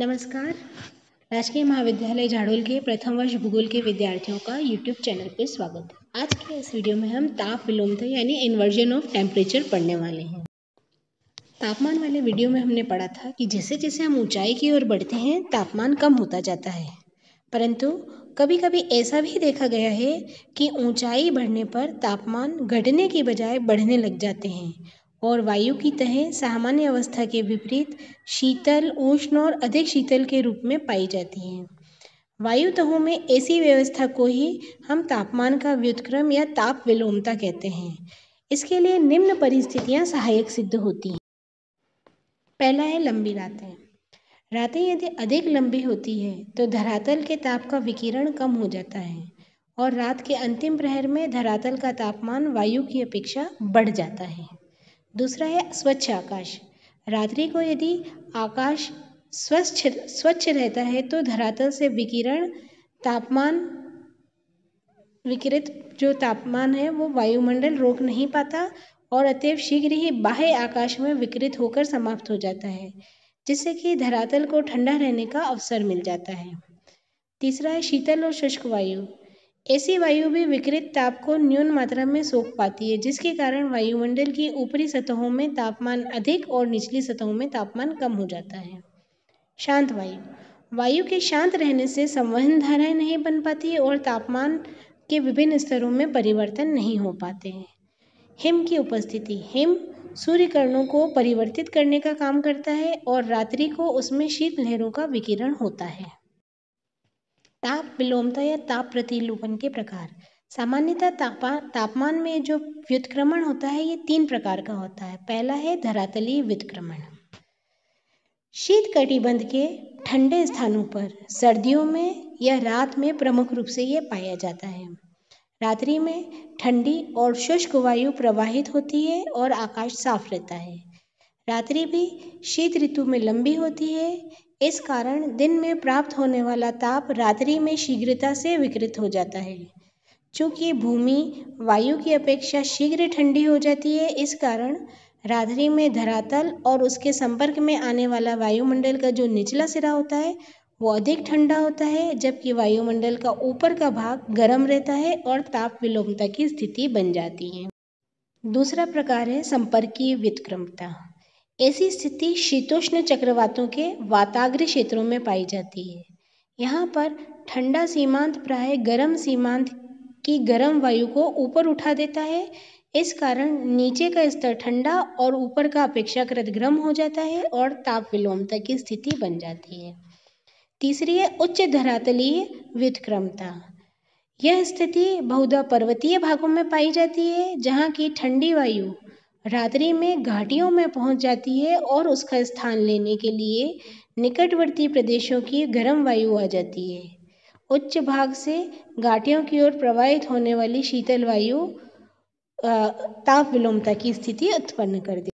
नमस्कार। राजकीय महाविद्यालय झाड़ोल के प्रथम वर्ष भूगोल के विद्यार्थियों का यूट्यूब चैनल पर स्वागत है। आज के इस वीडियो में हम ताप विलोमता यानी इन्वर्जन ऑफ टेम्परेचर पढ़ने वाले हैं। तापमान वाले वीडियो में हमने पढ़ा था कि जैसे जैसे हम ऊंचाई की ओर बढ़ते हैं तापमान कम होता जाता है, परंतु कभी कभी ऐसा भी देखा गया है कि ऊंचाई बढ़ने पर तापमान घटने की बजाय बढ़ने लग जाते हैं और वायु की तहें सामान्य अवस्था के विपरीत शीतल, उष्ण और अधिक शीतल के रूप में पाई जाती हैं। वायु तहों में ऐसी व्यवस्था को ही हम तापमान का व्युत्क्रम या ताप विलोमता कहते हैं। इसके लिए निम्न परिस्थितियां सहायक सिद्ध होती हैं। पहला है लंबी रातें। रातें यदि अधिक लंबी होती है तो धरातल के ताप का विकिरण कम हो जाता है और रात के अंतिम प्रहर में धरातल का तापमान वायु की अपेक्षा बढ़ जाता है। दूसरा है स्वच्छ आकाश। रात्रि को यदि आकाश स्वच्छ रहता है तो धरातल से विकिरित जो तापमान है वो वायुमंडल रोक नहीं पाता और अतएव शीघ्र ही बाह्य आकाश में विकिरित होकर समाप्त हो जाता है, जिससे कि धरातल को ठंडा रहने का अवसर मिल जाता है। तीसरा है शीतल और शुष्क वायु। ऐसी वायु भी विकिरित ताप को न्यून मात्रा में सोख पाती है, जिसके कारण वायुमंडल की ऊपरी सतहों में तापमान अधिक और निचली सतहों में तापमान कम हो जाता है। शांत वायु। वायु के शांत रहने से संवहन धाराएं नहीं बन पाती और तापमान के विभिन्न स्तरों में परिवर्तन नहीं हो पाते हैं। हिम की उपस्थिति। हिम सूर्य किरणों को परिवर्तित करने का काम करता है और रात्रि को उसमें शीत लहरों का विकिरण होता है। ताप विलोमता या ताप प्रतिलोपन के प्रकार। सामान्यतः तापमान में जो व्युत्क्रमण होता है ये 3 प्रकार का होता है। पहला है धरातलीय व्युत्क्रमण। शीत कटिबंध के ठंडे स्थानों पर सर्दियों में या रात में प्रमुख रूप से ये पाया जाता है। रात्रि में ठंडी और शुष्क वायु प्रवाहित होती है और आकाश साफ रहता है। रात्रि भी शीत ऋतु में लंबी होती है, इस कारण दिन में प्राप्त होने वाला ताप रात्रि में शीघ्रता से विकिरित हो जाता है। चूँकि भूमि वायु की अपेक्षा शीघ्र ठंडी हो जाती है, इस कारण रात्रि में धरातल और उसके संपर्क में आने वाला वायुमंडल का जो निचला सिरा होता है वो अधिक ठंडा होता है, जबकि वायुमंडल का ऊपर का भाग गर्म रहता है और ताप विलोमता की स्थिति बन जाती है। दूसरा प्रकार है संपर्कीय व्युत्क्रमता। ऐसी स्थिति शीतोष्ण चक्रवातों के वाताग्र क्षेत्रों में पाई जाती है। यहाँ पर ठंडा सीमांत प्राय गर्म सीमांत की गर्म वायु को ऊपर उठा देता है, इस कारण नीचे का स्तर ठंडा और ऊपर का अपेक्षाकृत गर्म हो जाता है और ताप विलोमता की स्थिति बन जाती है। तीसरी है उच्च धरातलीय व्युत्क्रमता। यह स्थिति बहुधा पर्वतीय भागों में पाई जाती है, जहाँ की ठंडी वायु रात्रि में घाटियों में पहुंच जाती है और उसका स्थान लेने के लिए निकटवर्ती प्रदेशों की गर्म वायु आ जाती है। उच्च भाग से घाटियों की ओर प्रवाहित होने वाली शीतल वायु ताप विलोमता की स्थिति उत्पन्न कर देती है।